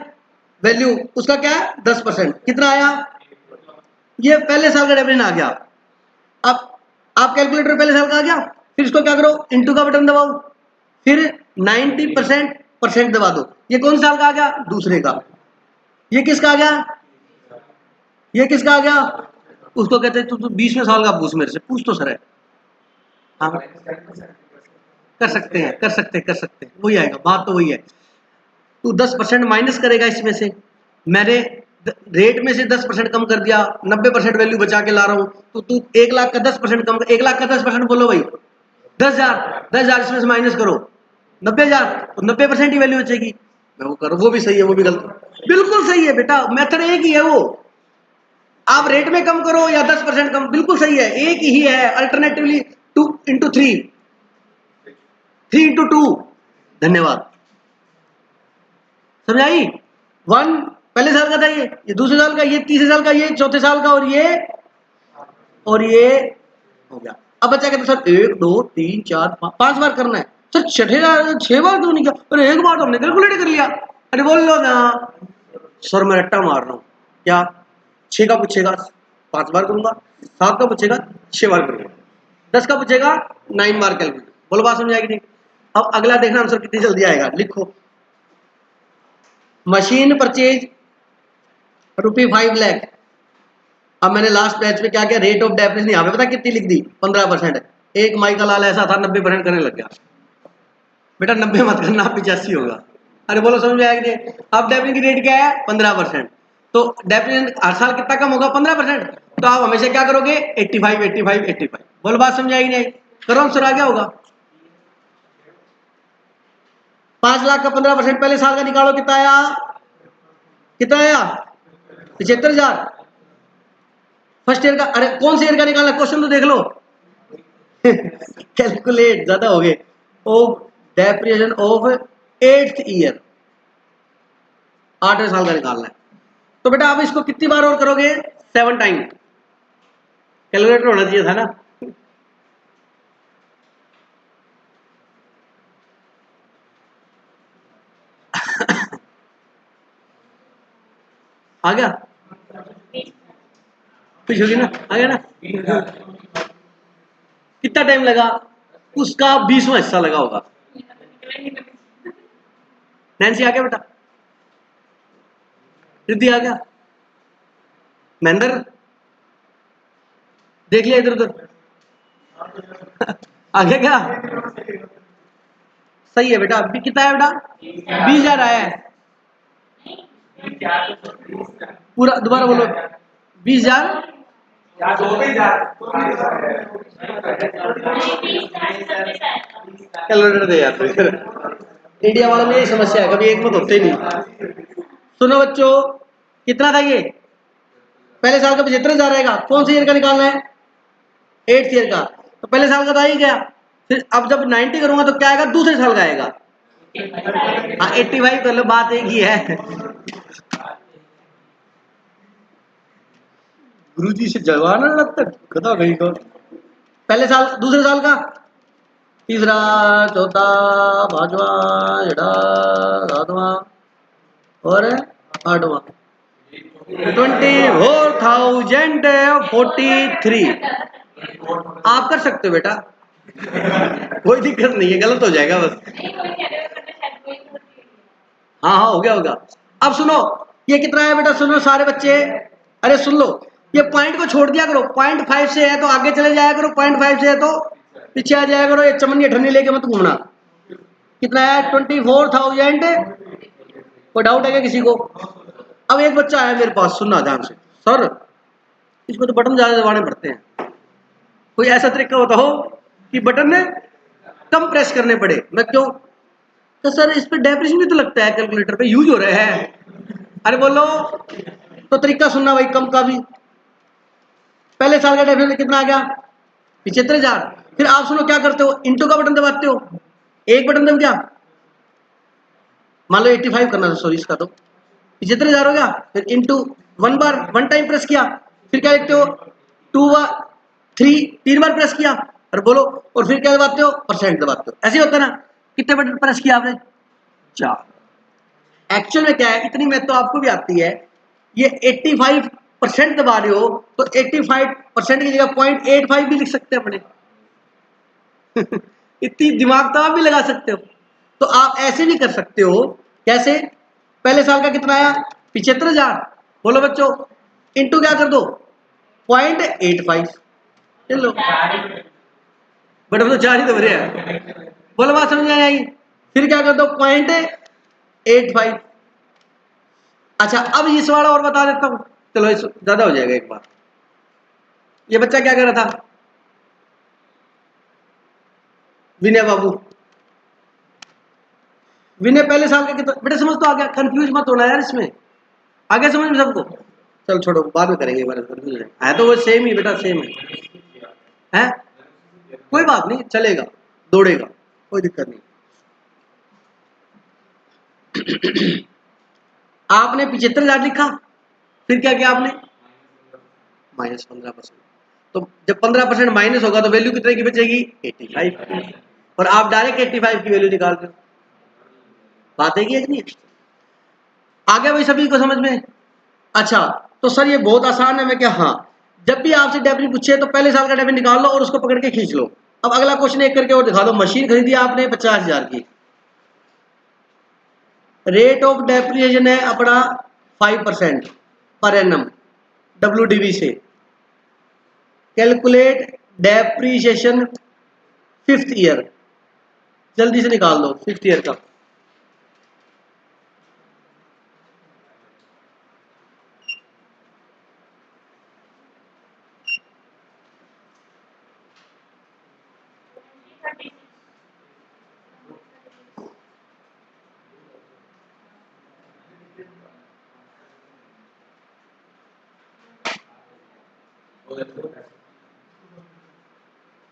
वैल्यू उसका क्या है 10%, कितना आया, ये पहले साल का डेफिनेट आ गया, अब आप कैलकुलेटर पहले साल का आ गया, फिर इसको क्या करो, इंटू का बटन दबाओ, फिर 90% परसेंट दबा दो, ये कौन साल का आ गया, दूसरे का, ये किसका आ गया, ये किसका आ गया, उसको कहते हैं तू 20वें साल का पूछ, मेरे से पूछ तो सर है, हाँ कर सकते हैं, कर सकते हैं, कर सकते हैं, वही आएगा, बात तो वही है, तू 10% माइनस करेगा इसमें से, मैंने रेट में से 10% कम कर दिया, 90% वैल्यू बचा के ला रहा हूं, तो तू 1 लाख का 10% कम, 1 लाख का 10% बोलो भाई 10,000, 10,000 इसमें से माइनस करो 90,000, तो 90% ही वैल्यू बचेगी, मैं वो करूँ, वो भी सही है, वो भी गलत, बिल्कुल सही है बेटा, मेथड एक ही है वो, आप रेट में कम करो या 10% कम, बिल्कुल सही है, एक ही है, अल्टरनेटिवली 2 into 3, 3 into 2, धन्यवाद, समझाई, 1 पहले साल का था, ये दूसरे साल का, ये तीसरे साल का, ये चौथे साल का, और ये हो गया। अब बच्चा कहते सर 1 2 3 4 5 बार करना है, सर 6 बार क्यों नहीं किया, अरे एक बार तो हमने कैलकुलेट कर लिया, अरे बोल लो ना सर मैं रट्टा मार रहा हूँ, क्या 6 का पूछेगा 5 बार करूंगा, 7 का पूछेगा 6 बार करूंगा, 10 का पूछेगा 9 बार कैलकुलेट, बोलो बात समझ आएगी नहीं, अब अगला देखना आंसर कितनी जल्दी आएगा, लिखो। Machine purchase ₹5 lakh. अब मैंने लास्ट बैच में क्या किया, रेट ऑफ डेप्रिसिएशन यहाँ पे पता कितनी लिख दी, 15%। एक माई का लाल ऐसा था 90% करने लग गया। बेटा 90 मत करना, 85 होगा। अरे बोलो समझ में आया कि नहीं? अब डेप्रिसिएशन की रेट क्या है, 15%। तो डेप्रिसिएशन हर साल कितना कम होगा, 15%। तो आप हमेशा क्या करोगे, 85 85 85। बोलो बात समझ आएगी नहीं? करो आंसर आ गया होगा। 5 लाख का 15% पहले साल का निकालो, कितना आया, कितना आया, 75,000। फर्स्ट ईयर का, अरे कौन से ईयर का निकालना, क्वेश्चन तो देख लो। कैलकुलेट, ज्यादा हो गए। Of depreciation of 8th year, 8वें साल का निकालना है। तो बेटा आप इसको कितनी बार और करोगे, 7 टाइम। कैलकुलेटर होना चाहिए था ना। आ गया, कुछ होगी ना, आ गया ना। कितना टाइम लगा, उसका 20वां हिस्सा लगा होगा। नैन्सी आ गया बेटा, रिद्धि आ गया, महेंद्र देख लिया इधर उधर, आ गया क्या, सही है बेटा। अभी कितना है बेटा, 20,000 आया है पूरा, दोबारा बोलो, 20,000। कैलकुलेटर दे यार फिर। इंडिया वालों में यही समस्या है, कभी एक मत होते ही नहीं। सुनो बच्चों, कितना था ये, पहले साल का 75,000 आएगा। कौन से ईयर का निकालना है, 8th ईयर का। तो पहले साल का तो आ ही गया, फिर अब जब 90 करूंगा तो क्या आएगा, दूसरे साल का आएगा। हाँ 85 कर लो, बात एक ही है। गुरुजी से जवान लगता गधा कहीं को। पहले साल, दूसरे साल का, तीसरा, चौथा, पांचवा, छठा, सातवां और 8वां। 24,043। आप कर सकते हो बेटा, कोई दिक्कत नहीं है, गलत हो जाएगा बस। हाँ हाँ हो गया होगा। अब सुनो, ये कितना है बेटा, सुनो सारे बच्चे, अरे सुन लो, ये पॉइंट को छोड़ दिया करो। 0.5 से है तो आगे चले जाया करो, 0.5 से है तो पीछे आ जाया करो। ये चमन ठन्नी लेके मत घूमना। कितना है, 24,000। कोई डाउट है क्या किसी को? अब एक बच्चा आया मेरे पास, सुनना ध्यान से, सर इसमें तो बटन ज्यादा दबाने पड़ते हैं, कोई ऐसा तरीका बताओ कि बटन कम प्रेस करने पड़े। मैं क्यों, तो सर इस पे डेप्रिसिएशन भी तो लगता है, कैलकुलेटर पे यूज हो रहा है। अरे बोलो, तो तरीका सुनना भाई, कम का भी। पहले साल का डेप्रिसिएशन कितना आ गया, 75,000। फिर आप सुनो क्या करते हो, इंटू का बटन दबाते हो, एक बटन दब गया, मान लो 85 करना था, सॉरी इसका तो 75,000 हो गया। फिर इंटू 1 टाइम प्रेस किया, फिर क्या लिखते हो, 2 बार 3 बार प्रेस किया, और बोलो, और फिर क्या दबाते हो, परसेंट दबाते हो। ऐसे होता है ना। कितने बटन प्रेस किया आपने, 4। एक्चुअल में क्या है, इतनी मैथ तो आपको भी आती है, ये 85% दबा रहे हो तो 85% की जगह 0.85 भी लिख सकते हैं अपने। इतनी दिमाग तो आप भी लगा सकते हो। तो आप ऐसे भी कर सकते हो, कैसे, पहले साल का कितना आया, 75,000। बोलो बच्चों, इंटू क्या कर दो, 0.85। चलो बट तो 4 ही तो भरे हैं। बोलो बात समझ आई? फिर क्या कर दो, 0.85। अच्छा अब इस वाला और बता देता हूं, चलो इस ज्यादा हो जाएगा एक बार। ये बच्चा क्या कर रहा था, विनय बाबू। विनय पहले साल का कितना, बेटा समझ तो आ गया, कंफ्यूज मत होना यार इसमें, आ गया समझ में सबको? चल छोड़ो, बाद में करेंगे, कंफ्यूज है तो वो सेम ही बेटा, सेम है, कोई बात नहीं, चलेगा, दौड़ेगा, कोई दिक्कत नहीं। आपने 75,000 लिखा, फिर क्या किया आपने, -15%। तो जब 15% माइनस होगा तो वैल्यू कितने की बचेगी, 85। और आप डायरेक्ट 85 की वैल्यू निकालते हो। बात है कि नहीं, आ गया भाई सभी को समझ में? अच्छा तो सर ये बहुत आसान है, मैं क्या, हाँ, जब भी आपसे डेबिट पूछे तो पहले साल का डेबिट निकाल लो और उसको पकड़ के खींच लो। अब अगला क्वेश्चन एक करके और दिखा दो। मशीन खरीदी आपने 50,000 की, रेट ऑफ डेप्रिसिएशन है अपना 5% पर एनम WDV से। कैलकुलेट डेप्रिसिएशन 5th ईयर, जल्दी से निकाल दो 5th ईयर का।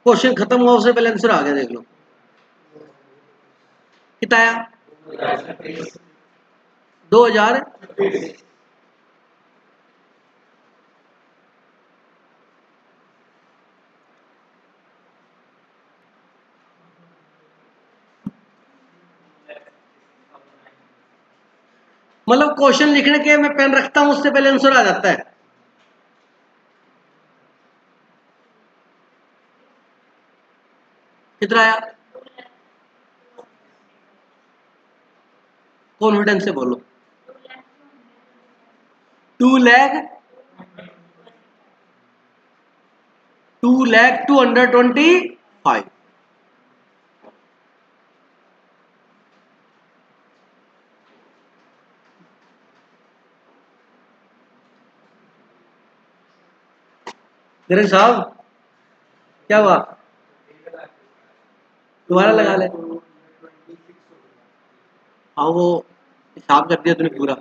क्वेश्चन खत्म हुआ उससे पहले आंसर आ गया, देख लो कितना आया 2000। मतलब क्वेश्चन लिखने के मैं पेन रखता हूं उससे पहले आंसर आ जाता है। कितना आया कॉन्फिडेंस से बोलो। 2,02,225। गिरीश साहब क्या हुआ, दोबारा लगा ले। हाँ वो हिसाब कर दिया तूने पूरा।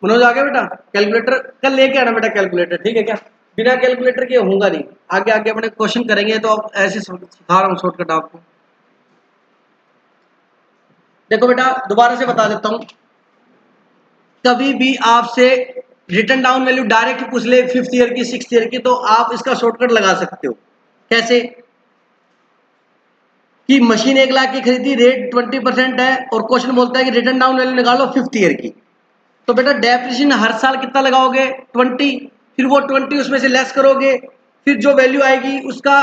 मनोज आ गया बेटा, कैलकुलेटर कल लेके आना बेटा कैलकुलेटर, ठीक है क्या? बिना कैलकुलेटर के होगा नहीं। आगे आगे अपने क्वेश्चन करेंगे तो अब ऐसे सिखा रहा हूँ शॉर्टकट आपको। देखो बेटा दोबारा से बता देता हूँ, कभी भी आपसे रिटर्न डाउन वैल्यू डायरेक्ट पूछ ले 5th ईयर की 6th ईयर की, तो आप इसका शॉर्टकट लगा सकते हो। कैसे कि मशीन 1 लाख की खरीदी, रेट 20% है और क्वेश्चन बोलता है कि रिटर्न डाउन वैल्यू निकालो 5th ईयर की। तो बेटा डेप्रिसिएशन हर साल कितना लगाओगे 20, फिर वो 20 उसमें से लेस करोगे, फिर जो वैल्यू आएगी उसका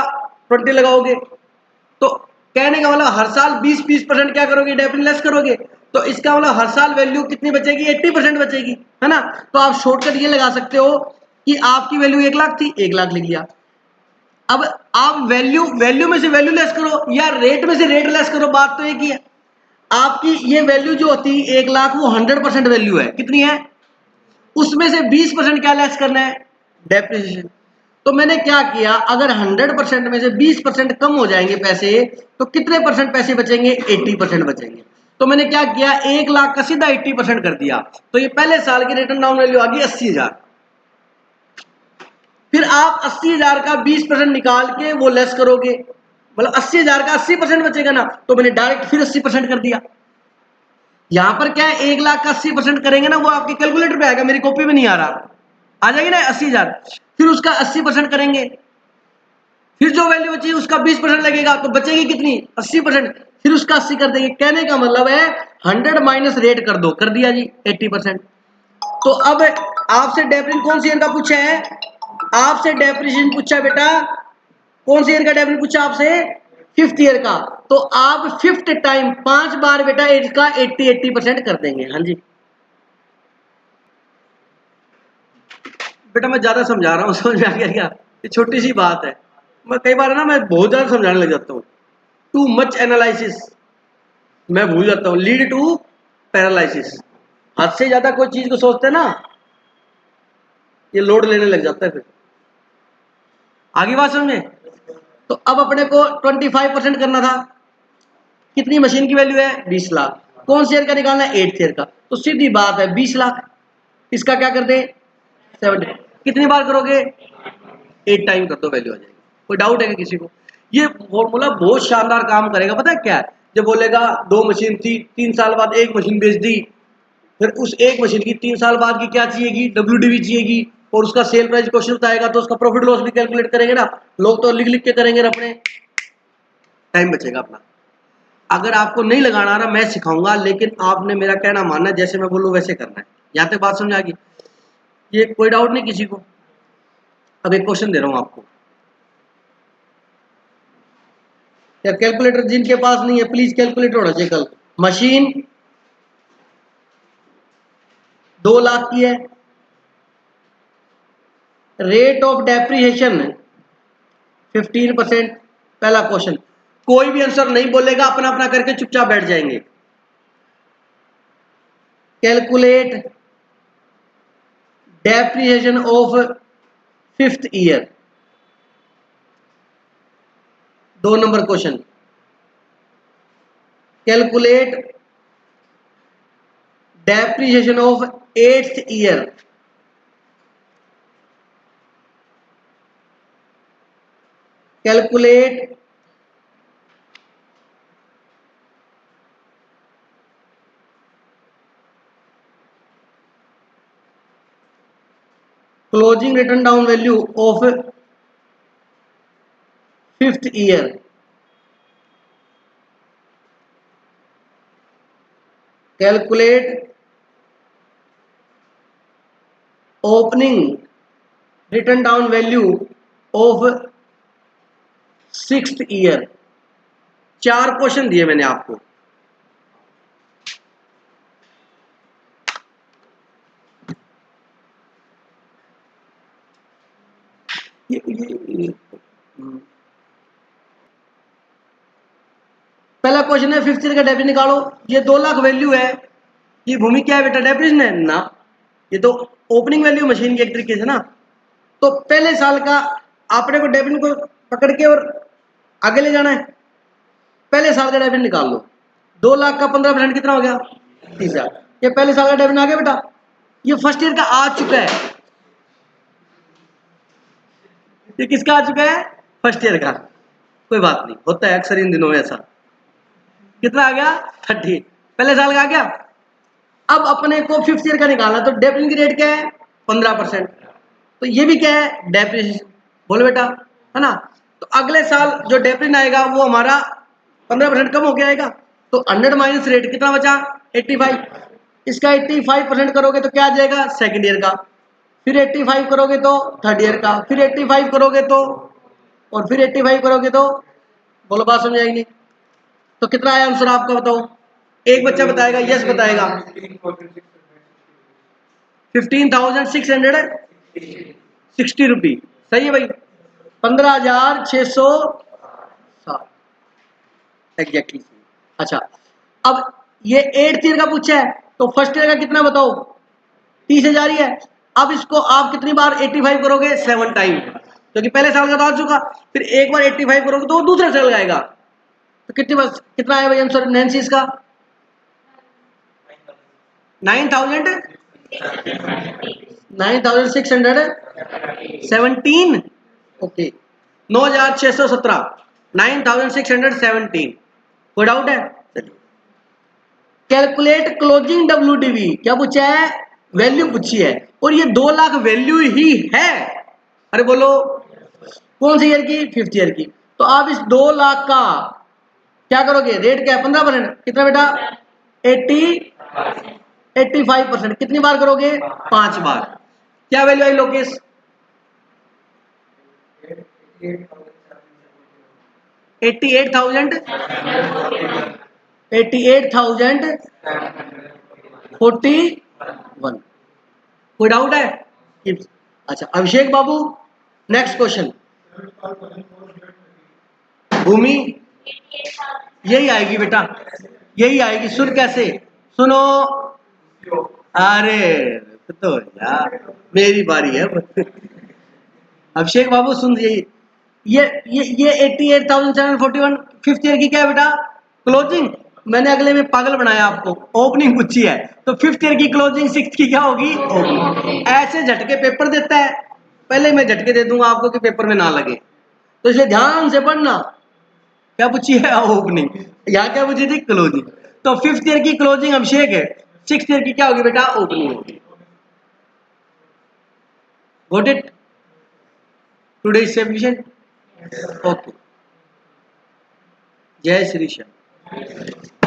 20 लगाओगे। तो कहने का मतलब हर साल 20% क्या करोगे, डेप्रिसिएशन लेस करोगे। तो इसका मतलब हर साल वैल्यू कितनी बचेगी, 80% बचेगी, है ना। तो आप शॉर्टकट ये लगा सकते हो कि आपकी वैल्यू 1 लाख थी, 1 लाख लिख लिया। अब आप वैल्यू वैल्यू में से वैल्यू लेस करो या रेट में से रेट लेस करो, बात तो एक ही है। आपकी ये वैल्यू जो होती है 1 लाख, वो 100% वैल्यू है, कितनी है, उसमें से 20% क्या लेस करना है, डेप्रिसिएशन। तो मैंने क्या किया, अगर 100% में से 20% कम हो जाएंगे पैसे, तो कितने परसेंट पैसे बचेंगे, 80% बचेंगे। तो मैंने क्या किया, 1 लाख का सीधा 80% कर दिया। तो ये पहले साल की रिटर्न डाउन वैल्यू आ गई 80,000। फिर आप 80,000 का 20% निकाल के वो लेस करोगे, मतलब 80,000 का 80% बचेगा ना, तो मैंने डायरेक्ट फिर 80% कर दिया। यहां पर क्या है, 1 लाख का 80% करेंगे ना, वो आपके कैलकुलेटर पे आएगा, मेरी कॉपी में नहीं आ रहा, आ जाएगी ना 80,000। फिर उसका 80% करेंगे, फिर जो वैल्यू बची उसका 20% लगेगा, तो बचेगी कितनी, 80%। फिर उसका 80 कर देंगे। कहने का मतलब है 100 माइनस रेट कर दो, कर दिया जी 80%। तो अब आपसे डेप्रिसिएशन कौन सी ईयर का पूछा है, आपसे डेप्रिसिएशन पूछा है बेटा, कौन सी ईयर का डेप्रिसिएशन पूछा आपसे, 5th ईयर का। तो आप 5th टाइम 5 बार बेटा इसका 80% कर देंगे। हाँ जी बेटा मैं ज्यादा समझा रहा हूँ, समझ में आ गया क्या, ये छोटी सी बात है। मैं कई बार ना मैं बहुत ज्यादा समझाने लग जाता हूँ, टू मच एनालिसिस, मैं भूल जाता हूँ, लीड टू पैरालिसिस। हद से ज्यादा कोई चीज को सोचते हैं ना, ये लोड लेने लग जाता है। फिर आगे बात समझ में। तो अब अपने को 25% करना था, कितनी मशीन की वैल्यू है 20 लाख, कौन सी ईयर का निकालना है 8th ईयर का। तो सीधी बात है 20 लाख, इसका क्या कर दे 70, कितनी बार करोगे 8 टाइम कर दो, वैल्यू आ जाएगी। कोई डाउट है कि किसी को, ये फॉर्मूला बहुत शानदार काम करेगा। पता है क्या है, जब बोलेगा 2 मशीन थी, 3 साल बाद एक मशीन बेच दी, फिर उस एक मशीन की 3 साल बाद की क्या चाहिएगी, WDV चाहिएगी, और उसका सेल प्राइस क्वेश्चन आएगा तो उसका प्रॉफिट लॉस भी कैलकुलेट करेंगे ना। लोग तो लिख लिख के करेंगे, अपने टाइम बचेगा अपना। अगर आपको नहीं लगाना ना, मैं सिखाऊंगा, लेकिन आपने मेरा कहना मानना है, जैसे मैं बोलूँ वैसे करना है। यहाँ तक बात समझ आ गई? ये कोई डाउट नहीं किसी को? अब एक क्वेश्चन दे रहा हूँ आपको, या कैलकुलेटर जिनके पास नहीं है प्लीज कैलकुलेटर होना चाहिए कल। मशीन 2 लाख की है, रेट ऑफ डेप्रिसिएशन 15%। पहला क्वेश्चन, कोई भी आंसर नहीं बोलेगा, अपना अपना करके चुपचाप बैठ जाएंगे। Calculate depreciation of 5th year. 2 number question, calculate depreciation of 8th year. Calculate closing return down value of 5th year. Calculate opening return down value of 6th year. 4 question दिए मैंने आपको। ये पहला क्वेश्चन है 5th ईयर का depreciation निकालो। ये 2 lakh value है, ये भूमि क्या है बेटा, डेप्रिसिएशन है ना। ये तो ओपनिंग वैल्यू मशीन की एक तरीके से ना। तो पहले साल का आपने को डेप्रिसिएशन को पकड़ के और आगे ले जाना है। पहले साल का डेप्रिसिएशन निकाल लो। 2 लाख का 15% कितना हो गया, 30,000। ये पहले साल का डेप्रिसिएशन आ गया बेटा। ये फर्स्ट ईयर का आ चुका है। ये किसका आ चुका है, फर्स्ट ईयर का। कोई बात नहीं, होता है अक्सर इन दिनों में ऐसा। कितना आ गया, 30, पहले साल का आ गया। अब अपने को 5th ईयर का निकालना, तो डेप्रिसिएशन की रेट क्या है, 15%। तो ये भी क्या है, डेप्रिसिएशन। बोलो बेटा, है ना। तो अगले साल जो डेप्रिसिएशन आएगा वो हमारा 15% कम हो गया आएगा। तो 100 माइनस रेट कितना बचा, 85। इसका 85% करोगे तो क्या आ जाएगा, सेकेंड ईयर का। फिर 85 करोगे तो थर्ड ईयर का, फिर 85 करोगे तो, और फिर 85 करोगे तो, बोलो बात समझ आएगी। तो कितना आया आंसर आपका, बताओ। एक बच्चा बताएगा, यस बताएगा। 15,660 रुपी, सही है भाई। 15,660 एग्जैक्टली। अच्छा, अब ये 8th ईयर का पूछा है, तो फर्स्ट ईयर का कितना बताओ, 30,000 ही है। अब इसको आप कितनी बार 85 करोगे, 7 टाइम, क्योंकि पहले साल का तो आ चुका। फिर एक बार 85 करोगे तो वो दूसरे साल का आएगा। तो कितनी बार, कितना आया भाई आंसर नैन्सी इसका, 9,617। ओके, 9,617, 9,617। कोई डाउट है? कैलकुलेट क्लोजिंग WDV, क्या पूछा है, वैल्यू पूछी है, और ये 2 लाख वैल्यू ही है। अरे बोलो, कौन सी ईयर की, 5th ईयर की। तो आप इस 2 लाख का क्या करोगे, रेट क्या है, 15%, कितना बेटा, 85%। कितनी बार करोगे, 5 बार। क्या वैल्यू आई लोकेश, 88,000, 88,041। कोई डाउट है? अच्छा अभिषेक बाबू, नेक्स्ट क्वेश्चन। भूमि यही आएगी बेटा, यही आएगी। सुन कैसे, सुनो, अरे तो यार मेरी बारी है। अभिषेक बाबू सुन, ये 88,741 5th ईयर की क्या है बेटा, क्लोजिंग। मैंने अगले में पागल बनाया आपको, ओपनिंग पूछी है, तो 5th ईयर की क्लोजिंग 6th की क्या होगी, ओपनिंग। ऐसे झटके पेपर देता है, पहले मैं झटके दे दूंगा आपको कि पेपर में ना लगे, तो इसलिए ध्यान से पढ़ना। क्या पूछी है, ओपनिंग। यहाँ क्या पूछी थी, क्लोजिंग। तो 5th ईयर की क्लोजिंग अभिषेक है, सिक्स ईयर की क्या होगी बेटा, ओपनिंग होगी। Got it? Today is sufficient? Okay, जय श्री श्याम।